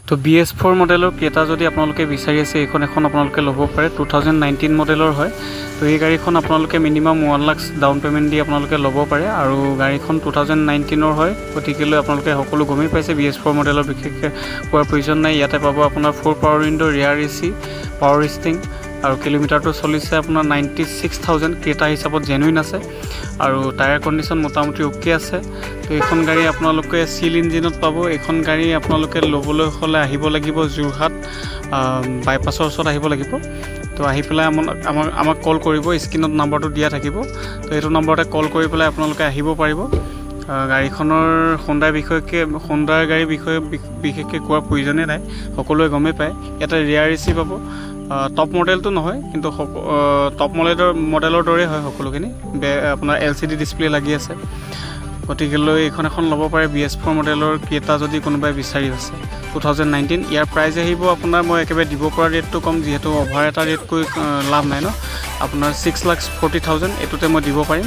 তো BS4 মডেলৰ Creta যদি আপোনালোকে বিচাৰি আছে এইখন এখন আপোনালোকে ল'ব পাৰে 2019 মডেলৰ হয় তো এই গাড়ীখন আপোনালোকে মিনিমাম 1 লাখ ডাউন পেমেণ্ট দি আপোনালোকে ল'ব পাৰে আৰু গাড়ীখন 2019ৰ হয় গতিকেলৈ আপোনালোকে সকলো গমেই পাইছে BS4 মডেলৰ বিশেষকৈ কোৱাৰ প্ৰয়োজন নাই ইয়াতে পাব আপোনাৰ 4 পাৱাৰ উইণ্ডো ৰিয়াৰ AC পাৱাৰ ষ্টিং আৰু কিলোমিটাৰটো চলিছে আপোনাৰ 96,000 ক্ৰেটা হিচাপত জেনুইন আছে আৰু টায়াৰ কণ্ডিশ্যন মোটামুটি ওকে আছে তো এইখন গাড়ী আপোনালোকে সিল ইঞ্জিনত পাব এইখন গাড়ী আপোনালোকে ল'বলৈ হ'লে আহিব লাগিব যোৰহাট বাইপাছৰ ওচৰত আহিব লাগিব তো আহি পেলাই আমাক কল কৰিব স্ক্ৰীনত নাম্বাৰটো দিয়া থাকিব তো এইটো নম্বৰতে কল কৰি পেলাই আপোনালোকে আহিব পাৰিব গাড়ীখনৰ হোণ্ডাৰ গাড়ীৰ বিষয়ে বিশেষকৈ কোৱাৰ প্ৰয়োজনেই নাই সকলোৱে গমেই পায় ইয়াতে ৰিয়াৰ AC পাব টপ মডেলটো নহয় কিন্তু টপ মডেলৰ দৰে হয় সকলোখিনি আপোনাৰ LCD ডিছপ্লে লাগি আছে গতিকেলৈ এইখন এখন ল'ব পাৰে BS4 মডেলৰ ক্ৰেটা যদি কোনোবাই বিচাৰি আছে 2019 ইয়াৰ প্ৰাইচ আহিব আপোনাৰ মই একেবাৰে দিব পৰা ৰেটটো কম যিহেতু অভাৰ এটা ৰেট কৈ লাভ নাই ন আপোনাৰ 6,40,000 এইটোতে মই দিব পাৰিম